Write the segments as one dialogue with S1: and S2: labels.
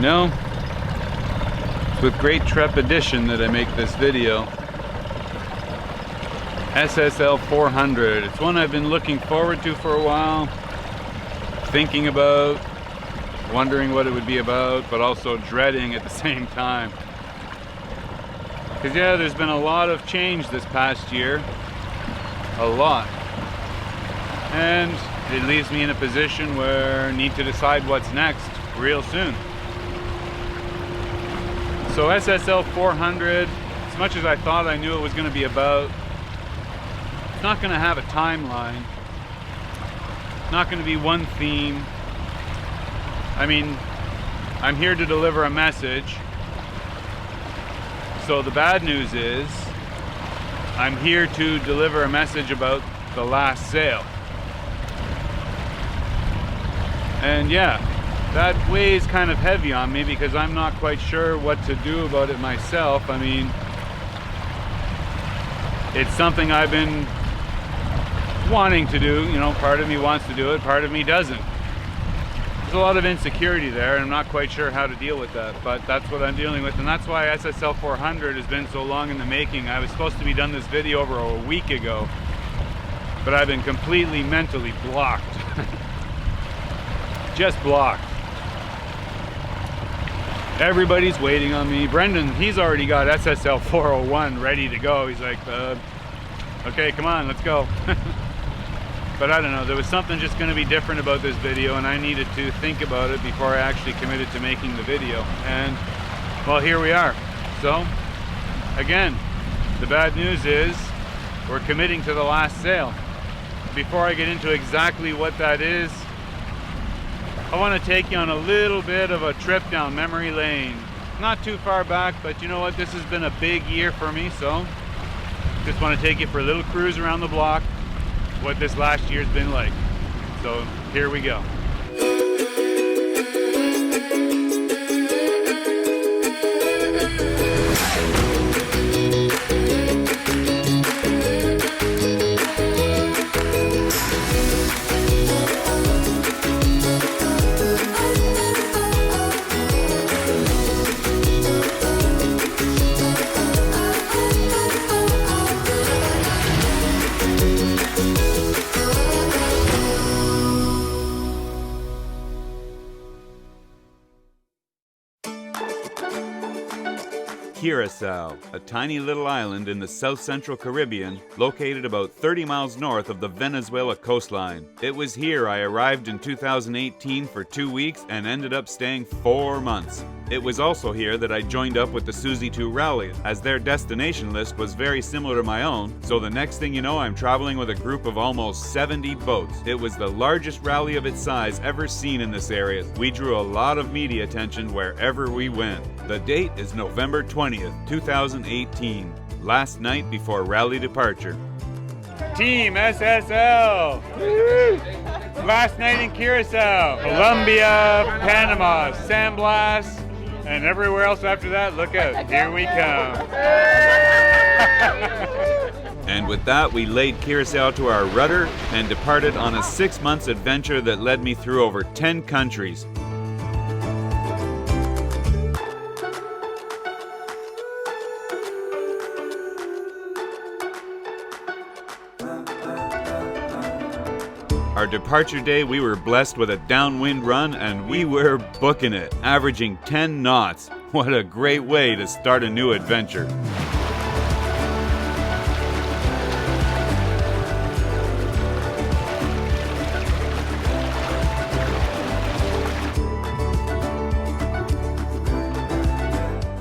S1: You know, it's with great trepidation that I make this video. SSL 400. It's one I've been looking forward to for a while, thinking about, wondering what it would be about, but also dreading at the same time. Because yeah, there's been a lot of change this past year. A lot. And it leaves me in a position where I need to decide what's next real soon. So SSL 400, as much as I thought I knew it was going to be about, it's not going to have a timeline. It's not going to be one theme. I mean, I'm here to deliver a message. So the bad news is, I'm here to deliver a message about the last sale. And yeah, that weighs kind of heavy on me because I'm not quite sure what to do about it myself. I mean, it's something I've been wanting to do. You know, part of me wants to do it, part of me doesn't. There's a lot of insecurity there, and I'm not quite sure how to deal with that, but that's what I'm dealing with, and that's why SSL 400 has been so long in the making. I was supposed to be done this video over a week ago, but I've been completely mentally blocked. Just blocked. Everybody's waiting on me. Brendan, he's already got SSL 401 ready to go. He's like, okay, come on, let's go. But I don't know, there was something just going to be different about this video, and I needed to think about it before I actually committed to making the video. And, well, here we are. So, again, the bad news is we're committing to the last sale. Before I get into exactly what that is, I want to take you on a little bit of a trip down memory lane. Not too far back, but you know what? This has been a big year for me, so just want to take you for a little cruise around the block, what this last year's been like. So here we go. Curacao, a tiny little island in the south-central Caribbean, located about 30 miles north of the Venezuela coastline. It was here I arrived in 2018 for 2 weeks and ended up staying 4 months. It was also here that I joined up with the Susie 2 rally, as their destination list was very similar to my own, so the next thing you know I'm traveling with a group of almost 70 boats. It was the largest rally of its size ever seen in this area. We drew a lot of media attention wherever we went. The date is November 20th, 2018, last night before rally departure. Team SSL! Last night in Curacao, Colombia, Panama, San Blas, and everywhere else after that. Look out, here we come. And with that, we laid Curacao to our rudder and departed on a 6 months adventure that led me through over 10 countries. Our departure day, we were blessed with a downwind run, and we were booking it, averaging 10 knots. What a great way to start a new adventure.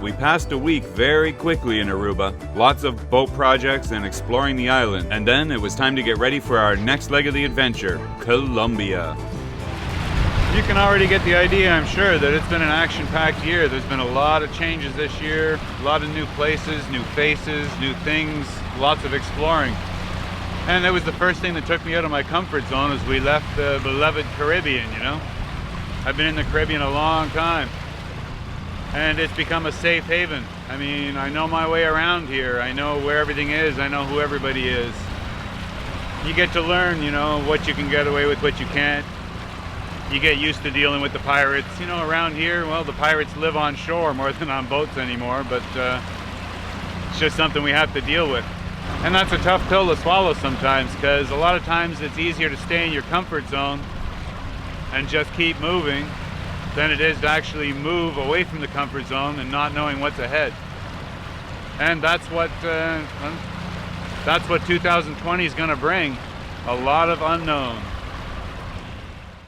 S1: We passed a week very quickly in Aruba, lots of boat projects and exploring the island, and then it was time to get ready for our next leg of the adventure, Colombia. You can already get the idea, I'm sure, that it's been an action-packed year. There's been a lot of changes this year, a lot of new places, new faces, new things, lots of exploring. And that was the first thing that took me out of my comfort zone as we left the beloved Caribbean, you know? I've been in the Caribbean a long time, and it's become a safe haven. I mean, I know my way around here. I know where everything is. I know who everybody is. You get to learn, you know, what you can get away with, what you can't. you get used to dealing with the pirates. You know, around here, well, the pirates live on shore more than on boats anymore, but it's just something we have to deal with. And that's a tough pill to swallow sometimes, because a lot of times it's easier to stay in your comfort zone and just keep moving than it is to actually move away from the comfort zone and not knowing what's ahead. And that's what 2020 is going to bring. A lot of unknown.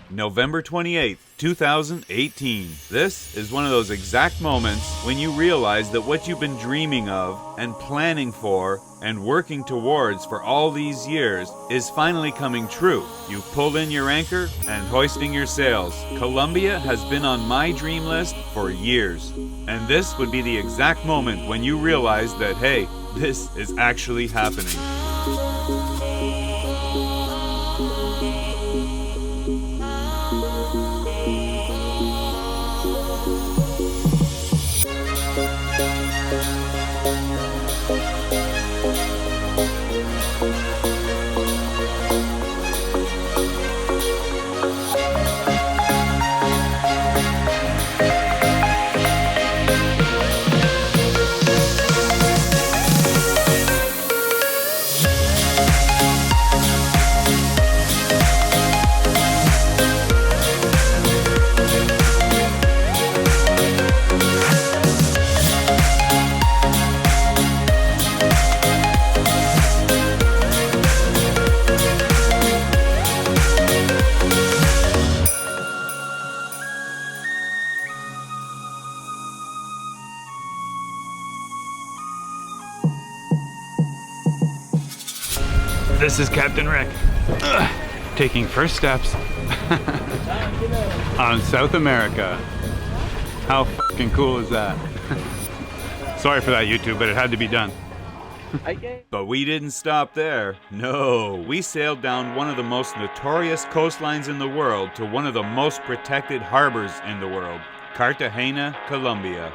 S1: November 28th, 2018. This is one of those exact moments when you realize that what you've been dreaming of and planning for and working towards for all these years is finally coming true. You've pulled in your anchor and hoisting your sails. Colombia has been on my dream list for years. And this would be the exact moment when you realize that, hey, this is actually happening. This is Captain Rick, taking first steps on South America. How fucking cool is that? Sorry for that, YouTube, but it had to be done. But we didn't stop there. No, we sailed down one of the most notorious coastlines in the world to one of the most protected harbors in the world, Cartagena, Colombia.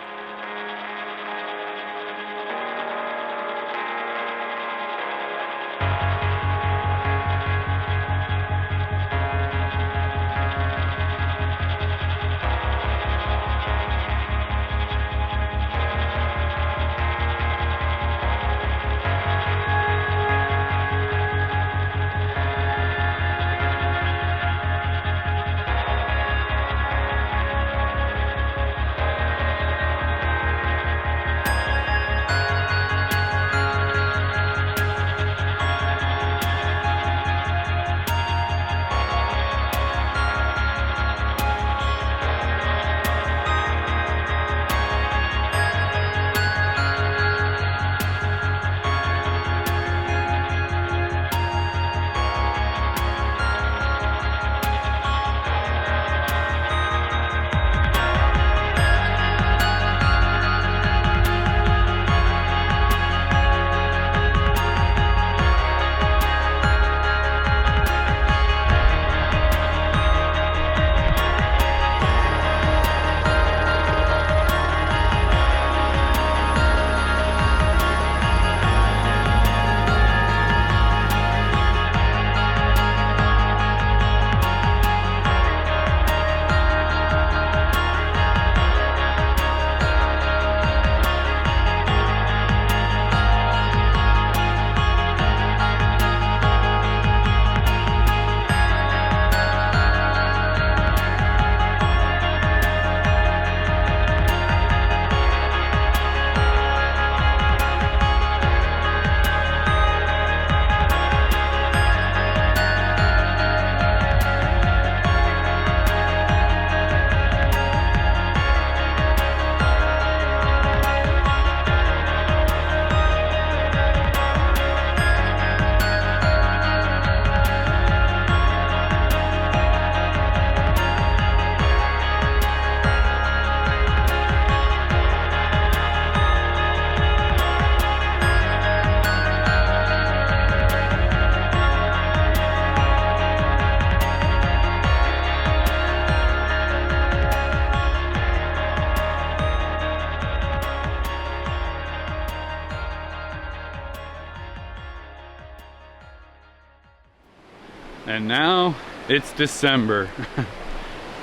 S1: And now it's December.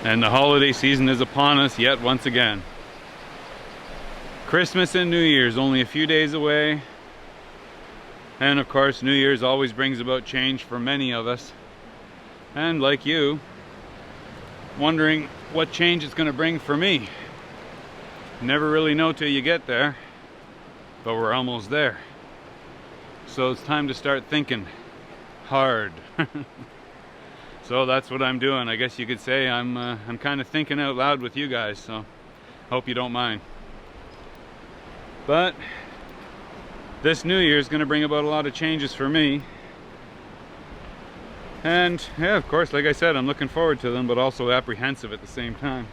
S1: And the holiday season is upon us yet once again. Christmas and New Year's only a few days away. And of course, New Year's always brings about change for many of us. And like you, wondering what change it's going to bring for me. Never really know till you get there, but we're almost there. So it's time to start thinking hard. So that's what I'm doing. I guess you could say I'm kind of thinking out loud with you guys, so hope you don't mind. But this New Year is going to bring about a lot of changes for me. And yeah, of course, like I said, I'm looking forward to them, but also apprehensive at the same time.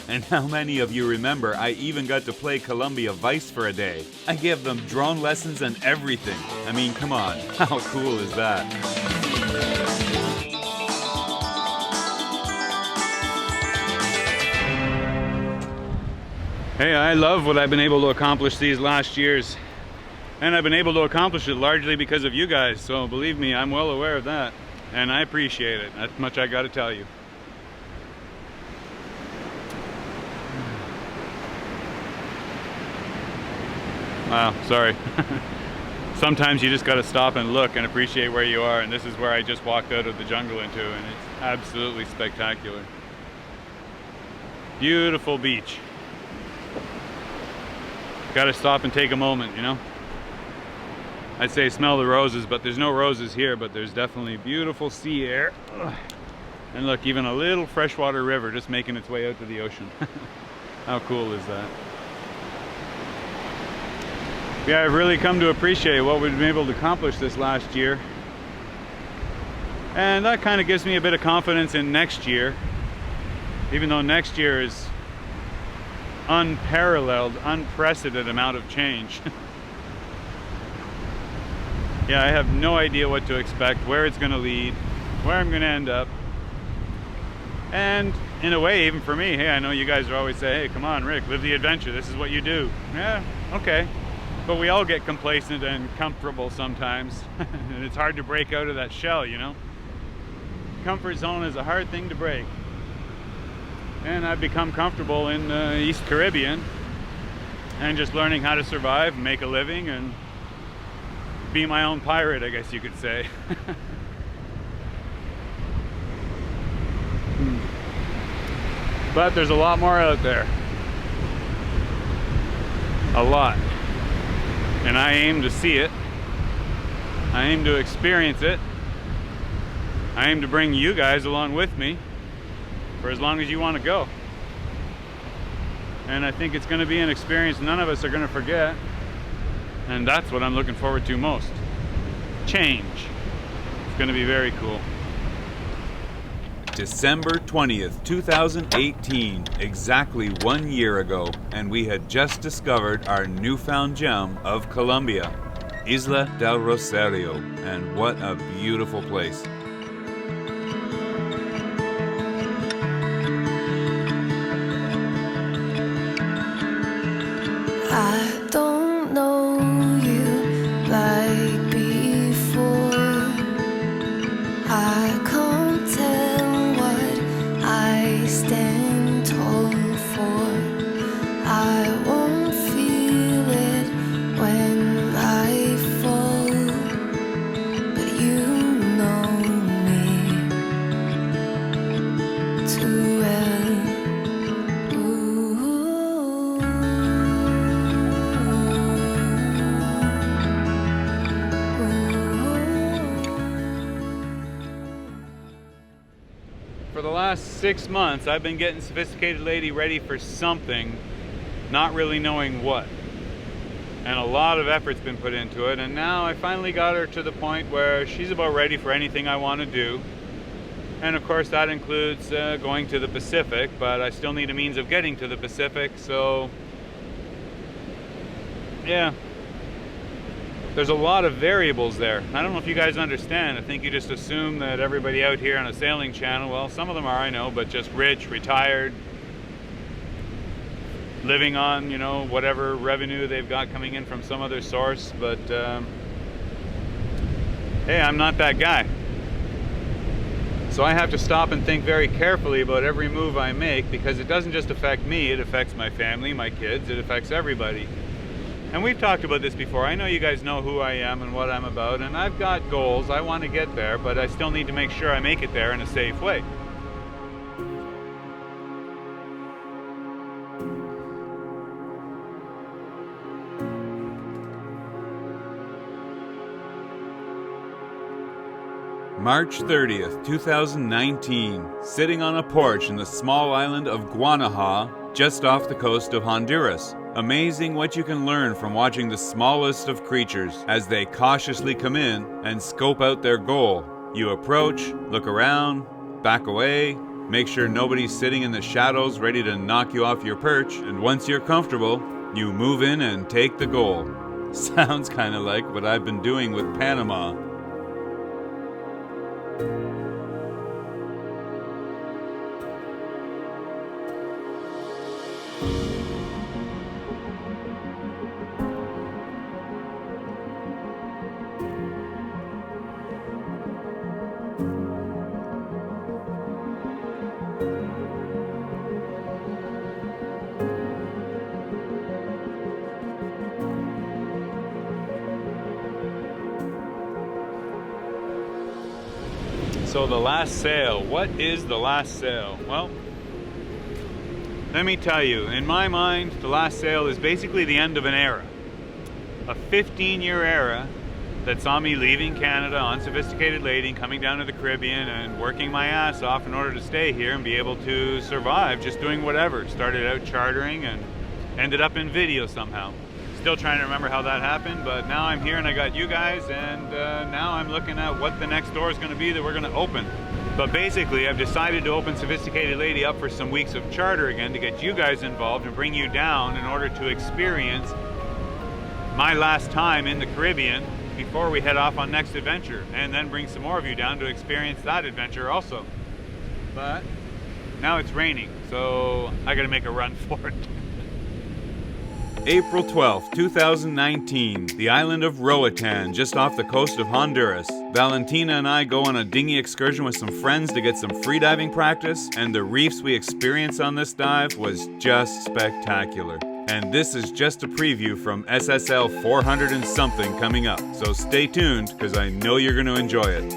S1: And how many of you remember I even got to play Columbia Vice for a day? I gave them drone lessons and everything. I mean, come on, how cool is that? Hey, I love what I've been able to accomplish these last years. And I've been able to accomplish it largely because of you guys, so believe me, I'm well aware of that. And I appreciate it, that's much I gotta tell you. Wow, sorry. Sometimes you just gotta stop and look and appreciate where you are, and this is where I just walked out of the jungle into, and it's absolutely spectacular. Beautiful beach. Gotta stop and take a moment, you know? I'd say smell the roses, but there's no roses here, but there's definitely beautiful sea air. Ugh. And look, even a little freshwater river just making its way out to the ocean. How cool is that? Yeah, I've really come to appreciate what we've been able to accomplish this last year. And that kind of gives me a bit of confidence in next year. Even though next year is unparalleled, unprecedented amount of change. Yeah, I have no idea what to expect, where it's going to lead, where I'm going to end up. And in a way, even for me, hey, I know you guys are always say, hey, come on, Rick, live the adventure. This is what you do. Yeah, okay. But we all get complacent and comfortable sometimes. And it's hard to break out of that shell, you know? Comfort zone is a hard thing to break. And I've become comfortable in the East Caribbean and just learning how to survive, make a living, and be my own pirate, I guess you could say. But there's a lot more out there. A lot. And I aim to see it. I aim to experience it. I aim to bring you guys along with me for as long as you want to go. And I think it's going to be an experience none of us are going to forget. And that's what I'm looking forward to most. Change. It's going to be very cool. December 20th, 2018, exactly 1 year ago, and we had just discovered our newfound gem of Colombia, Isla del Rosario, and what a beautiful place.
S2: I don't know you like before. I can't tell what I stand tall for. I won't feel it when I fall, but you know me too well.
S1: For the last 6 months, I've been getting Sophisticated Lady ready for something, not really knowing what. And a lot of effort's been put into it, and now I finally got her to the point where she's about ready for anything I want to do. And of course that includes going to the Pacific, but I still need a means of getting to the Pacific, so yeah. There's a lot of variables there. I don't know if you guys understand. I think you just assume that everybody out here on a sailing channel, well, some of them are, I know, but just rich, retired, living on, you know, whatever revenue they've got coming in from some other source. But hey, I'm not that guy. So I have to stop and think very carefully about every move I make, because it doesn't just affect me, it affects my family, my kids, it affects everybody. And we've talked about this before. I know you guys know who I am and what I'm about, and I've got goals. I want to get there, but I still need to make sure I make it there in a safe way. March 30th, 2019, sitting on a porch in the small island of Guanaja, just off the coast of Honduras. Amazing what you can learn from watching the smallest of creatures as they cautiously come in and scope out their goal. You approach, look around, back away, make sure nobody's sitting in the shadows ready to knock you off your perch, and once you're comfortable, you move in and take the goal. Sounds kind of like what I've been doing with Panama. So the last sail, what is the last sail? Well, let me tell you, in my mind, the last sail is basically the end of an era. A 15-year era that saw me leaving Canada on Sophisticated Lady, coming down to the Caribbean and working my ass off in order to stay here and be able to survive just doing whatever. Started out chartering and ended up in video somehow. Still trying to remember how that happened, but now I'm here and I got you guys, and now I'm looking at what the next door is going to be that we're going to open. But basically, I've decided to open Sophisticated Lady up for some weeks of charter again to get you guys involved and bring you down in order to experience my last time in the Caribbean before we head off on next adventure, and then bring some more of you down to experience that adventure also. But now it's raining, so I got to make a run for it. April 12th, 2019, the island of Roatan, just off the coast of Honduras. Valentina and I go on a dinghy excursion with some friends to get some freediving practice, and the reefs we experience on this dive was just spectacular. And this is just a preview from SSL 400 and something coming up, so stay tuned, because I know you're going to enjoy it.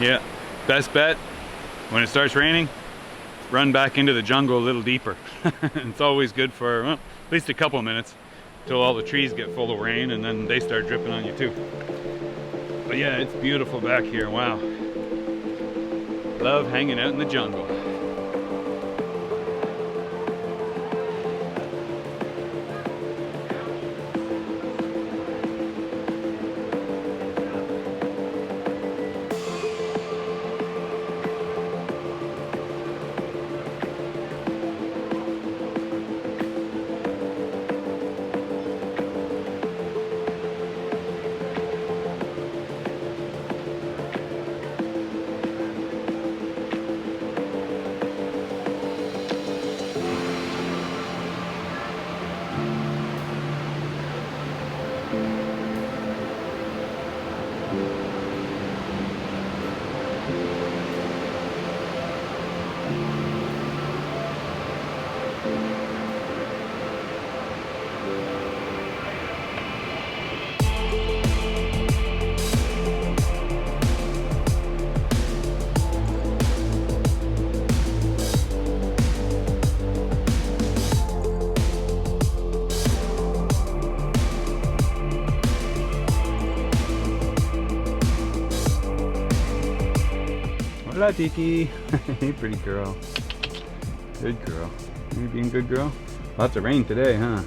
S1: Yeah, best bet, when it starts raining, run back into the jungle a little deeper. It's always good for, well, at least a couple minutes until all the trees get full of rain and then they start dripping on you too. But yeah, it's beautiful back here, wow. Love hanging out in the jungle. Hola, Tiki. Hey, pretty girl. Good girl. You being a good girl?
S3: Lots of rain today, huh?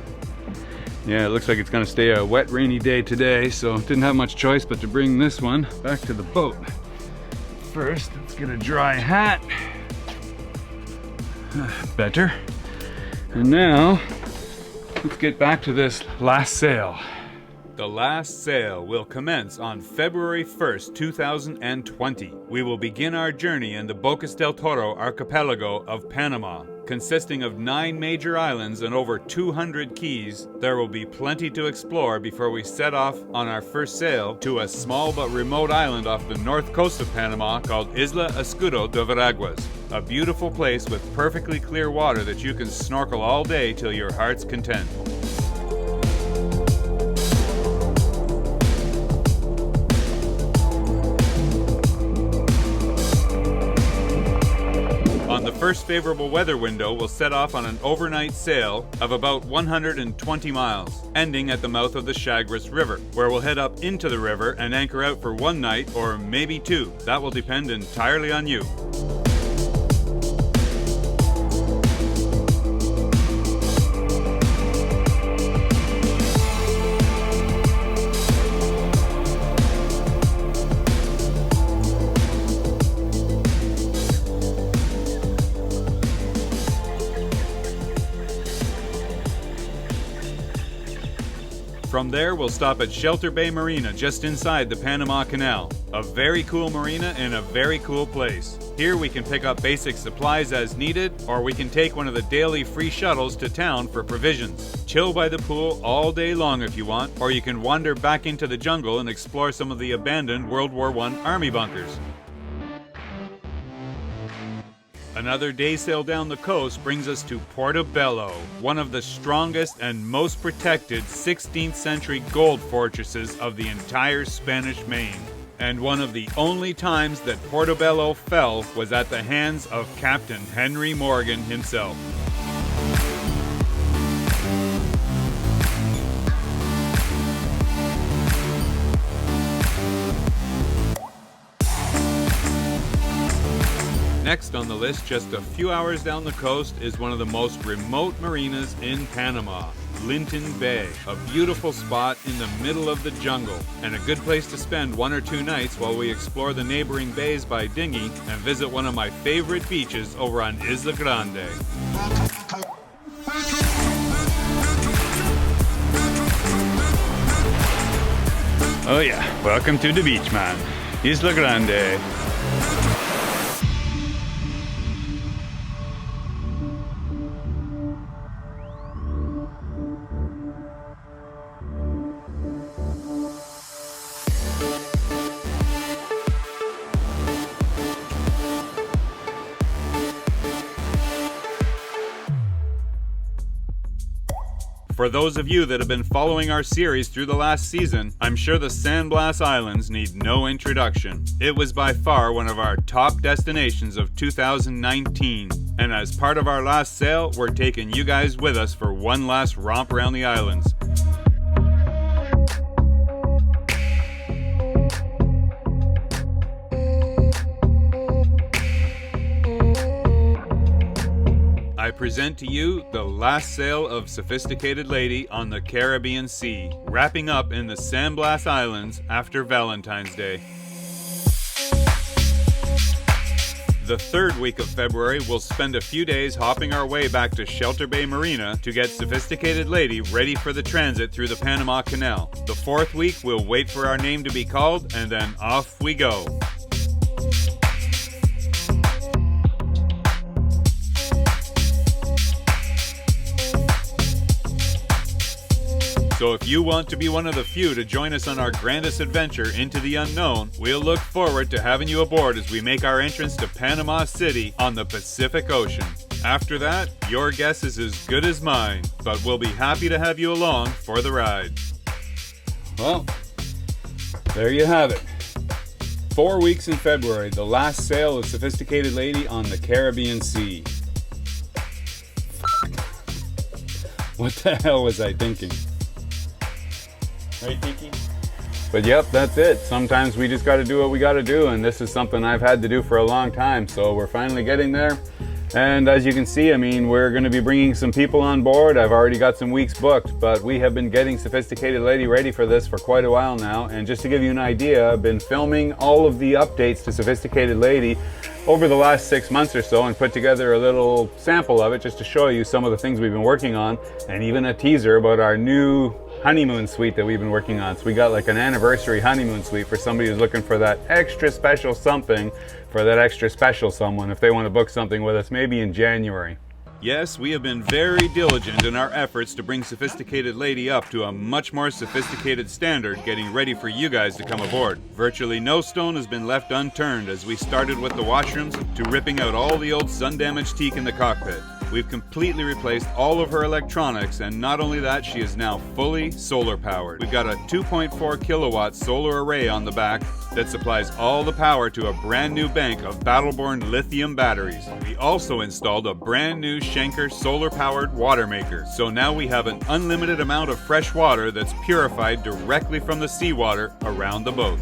S3: Yeah, it looks like it's gonna stay a wet, rainy day today, so didn't have much choice but to bring this one back to the boat. First, let's get a dry hat. Better. And now, let's get back to this last sail.
S1: The last sail will commence on February 1st, 2020. We will begin our journey in the Bocas del Toro archipelago of Panama. Consisting of 9 major islands and over 200 keys, there will be plenty to explore before we set off on our first sail to a small but remote island off the north coast of Panama called Isla Escudo de Veraguas. A beautiful place with perfectly clear water that you can snorkel all day till your heart's content. On the first favorable weather window, we'll set off on an overnight sail of about 120 miles, ending at the mouth of the Chagres River, where we'll head up into the river and anchor out for 1 night or maybe 2. That will depend entirely on you. From there, we'll stop at Shelter Bay Marina just inside the Panama Canal. A very cool marina in a very cool place. Here we can pick up basic supplies as needed, or we can take one of the daily free shuttles to town for provisions. Chill by the pool all day long if you want, or you can wander back into the jungle and explore some of the abandoned World War I Army bunkers. Another day sail down the coast brings us to Portobello, one of the strongest and most protected 16th century gold fortresses of the entire Spanish Main. And one of the only times that Portobello fell was at the hands of Captain Henry Morgan himself. Next on the list, just a few hours down the coast, is one of the most remote marinas in Panama, Linton Bay, a beautiful spot in the middle of the jungle, and a good place to spend 1 or 2 nights while we explore the neighboring bays by dinghy and visit one of my favorite beaches over on Isla Grande.
S3: Oh yeah, welcome to the beach, man. Isla Grande.
S1: For those of you that have been following our series through the last season, I'm sure the San Blas Islands need no introduction. It was by far one of our top destinations of 2019. And as part of our last sail, we're taking you guys with us for one last romp around the islands. I present to you the last sail of Sophisticated Lady on the Caribbean Sea, wrapping up in the San Blas Islands after Valentine's Day. The third week of February, we'll spend a few days hopping our way back to Shelter Bay Marina to get Sophisticated Lady ready for the transit through the Panama Canal. The fourth week, we'll wait for our name to be called, and then off we go. So if you want to be one of the few to join us on our grandest adventure into the unknown, we'll look forward to having you aboard as we make our entrance to Panama City on the Pacific Ocean. After that, your guess is as good as mine, but we'll be happy to have you along for the ride.
S3: Well, there you have it. 4 weeks in February, the last sail of Sophisticated Lady on the Caribbean Sea. What the hell was I thinking?
S1: Right, Tiki?
S3: But yep, that's it. Sometimes we just got to do what we got to do, and this is something I've had to do for a long time, so we're finally getting there. And as you can see, I mean, we're going to be bringing some people on board. I've already got some weeks booked, but we have been getting Sophisticated Lady ready for this for quite a while now. And just to give you an idea, I've been filming all of the updates to Sophisticated Lady over the last 6 months or so and put together a little sample of it just to show you some of the things we've been working on, and even a teaser about our new honeymoon suite that we've been working on. So we got like an anniversary honeymoon suite for somebody who's looking for that extra special something for that extra special someone if they want to book something with us maybe in January.
S1: Yes, we have been very diligent in our efforts to bring Sophisticated Lady up to a much more sophisticated standard, getting ready for you guys to come aboard. Virtually no stone has been left unturned as we started with the washrooms to ripping out all the old sun-damaged teak in the cockpit. We've completely replaced all of her electronics, and not only that, she is now fully solar powered. We've got a 2.4 kilowatt solar array on the back that supplies all the power to a brand new bank of Battleborn lithium batteries. We also installed a brand new Schenker solar powered water maker. So now we have an unlimited amount of fresh water that's purified directly from the seawater around the boat.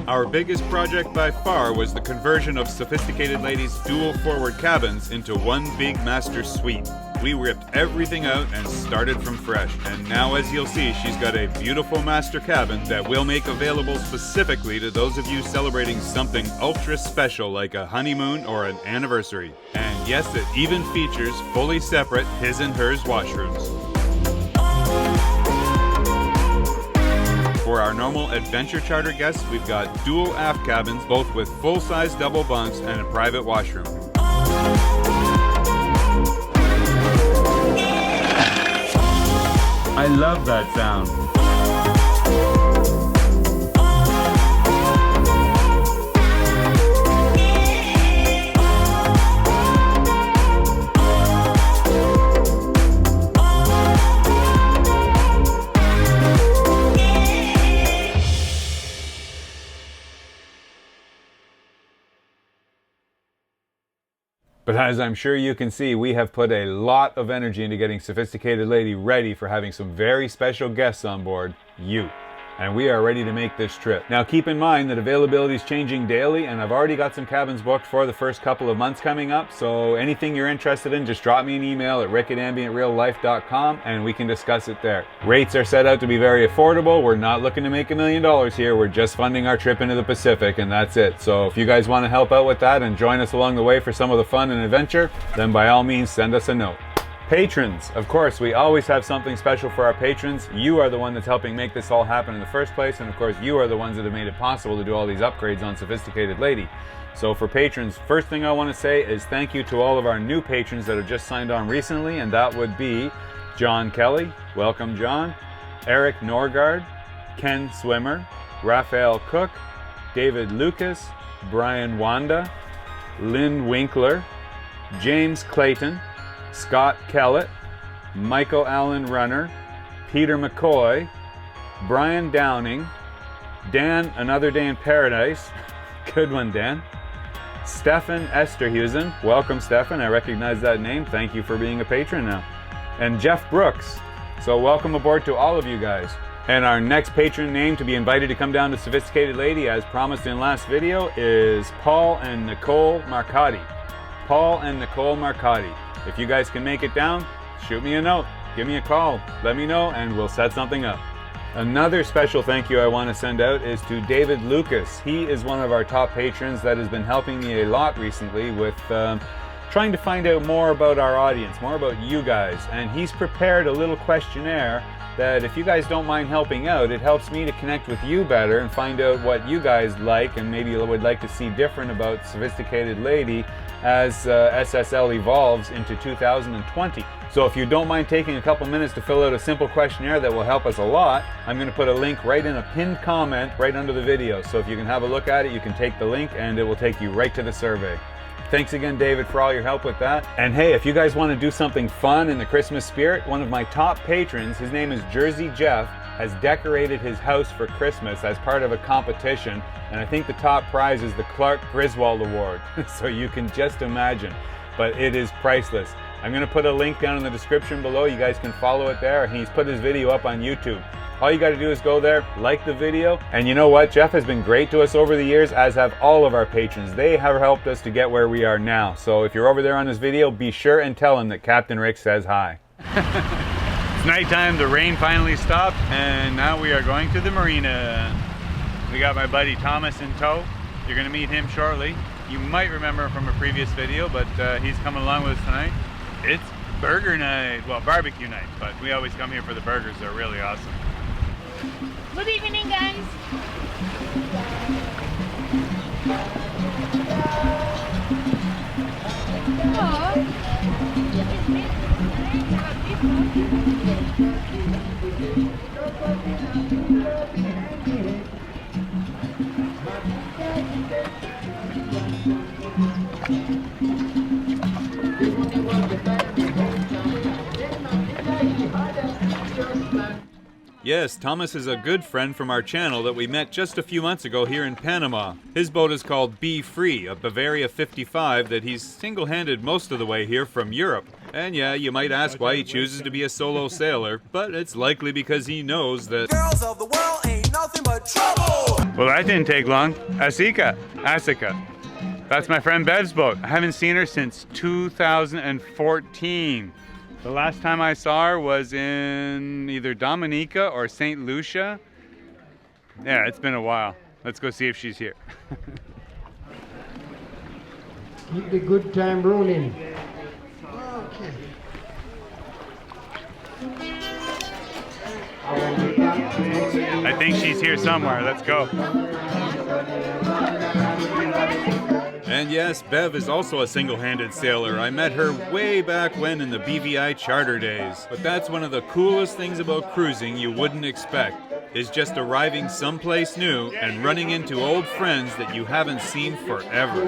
S1: Our biggest project by far was the conversion of Sophisticated Lady's dual forward cabins into one big master suite. We ripped everything out and started from fresh, and now as you'll see, she's got a beautiful master cabin that we'll make available specifically to those of you celebrating something ultra special like a honeymoon or an anniversary. And yes, it even features fully separate his and hers washrooms. For our normal adventure charter guests, we've got dual aft cabins, both with full-size double bunks and a private washroom. I love that sound. But as I'm sure you can see, we have put a lot of energy into getting Sophisticated Lady ready for having some very special guests on board, you. And we are ready to make this trip. Now keep in mind that availability is changing daily, and I've already got some cabins booked for the first couple of months coming up, so anything you're interested in, just drop me an email at rick@ambientreallife.com and we can discuss it there. Rates are set out to be very affordable. We're not looking to make $1 million here. We're just funding our trip into the Pacific, and that's it. So if you guys want to help out with that and join us along the way for some of the fun and adventure, then by all means send us a note. Patrons, of course, we always have something special for our patrons. You are the one that's helping make this all happen in the first place, and of course you are the ones that have made it possible to do all these upgrades on Sophisticated Lady. So for patrons, first thing I want to say is thank you to all of our new patrons that have just signed on recently, and that would be John Kelly, welcome John, Eric Norgard, Ken Swimmer, Raphael Cook, David Lucas, Brian Wanda, Lynn Winkler, James Clayton, Scott Kellett, Michael Allen Runner, Peter McCoy, Brian Downing, Dan Another Day in Paradise, good one Dan, Stefan Esterhusen, welcome Stefan, I recognize that name, thank you for being a patron now, and Jeff Brooks, so welcome aboard to all of you guys. And our next patron name to be invited to come down to Sophisticated Lady, as promised in last video, is Paul and Nicole Marcotti. Paul and Nicole Marcotti. If you guys can make it down, shoot me a note, give me a call, let me know, and we'll set something up. Another special thank you I want to send out is to David Lucas. He is one of our top patrons that has been helping me a lot recently with trying to find out more about our audience, more about you guys, and he's prepared a little questionnaire that if you guys don't mind helping out, it helps me to connect with you better and find out what you guys like and maybe would like to see different about Sophisticated Lady as SSL evolves into 2020. So if you don't mind taking a couple minutes to fill out a simple questionnaire that will help us a lot, I'm going to put a link right in a pinned comment right under the video. So if you can have a look at it, you can take the link and it will take you right to the survey.
S3: Thanks again, David, for all your help with that. And hey, if you guys want to do something fun in the Christmas spirit, one of my top patrons, his name is Jersey Jeff, has decorated his house for Christmas as part of a competition, and I think the top prize is the Clark Griswold Award. So you can just imagine, but it is priceless. I'm going to put a link down in the description below. You guys can follow it there, and he's put his video up on YouTube. All you got to do is go there, like the video, and you know what? Jeff has been great to us over the years, as have all of our patrons. They have helped us to get where we are now. So if you're over there on this video, be sure and tell him that Captain Rick says hi. It's nighttime, the rain finally stopped, and now we are going to the marina. We got my buddy Thomas in tow. You're going to meet him shortly. You might remember him from a previous video, but he's coming along with us tonight. It's burger night, well, barbecue night, but we always come here for the burgers. They're really awesome.
S4: Good evening, guys.
S1: Yes, Thomas is a good friend from our channel that we met just a few months ago here in Panama. His boat is called Be Free, a Bavaria 55 that he's single-handed most of the way here from Europe. And yeah, you might ask why he chooses to be a solo sailor, but it's likely because he knows that girls of the world ain't nothing but trouble!
S3: Well, that didn't take long. Asika. That's my friend Bev's boat. I haven't seen her since 2014. The last time I saw her was in either Dominica or St. Lucia. Yeah, it's been a while. Let's go see if she's here.
S5: Keep the good time rolling. Okay.
S3: I think she's here somewhere. Let's go.
S1: And yes, Bev is also a single-handed sailor. I met her way back when in the BVI charter days. But that's one of the coolest things about cruising you wouldn't expect, is just arriving someplace new and running into old friends that you haven't seen forever.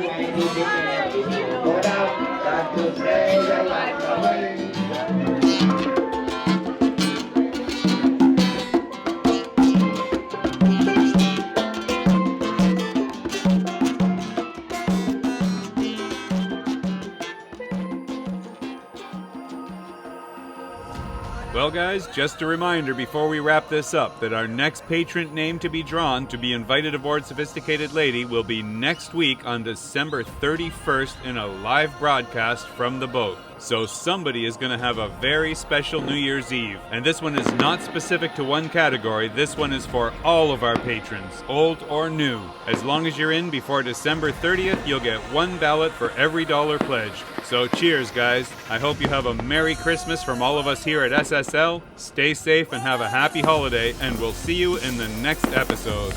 S1: Well guys, just a reminder before we wrap this up that our next patron name to be drawn to be invited aboard Sophisticated Lady will be next week on December 31st in a live broadcast from the boat. So somebody is going to have a very special New Year's Eve. And this one is not specific to one category. This one is for all of our patrons, old or new. As long as you're in before December 30th, you'll get one ballot for every $1 pledge. So cheers, guys. I hope you have a Merry Christmas from all of us here at SSL. Stay safe and have a happy holiday, and we'll see you in the next episode.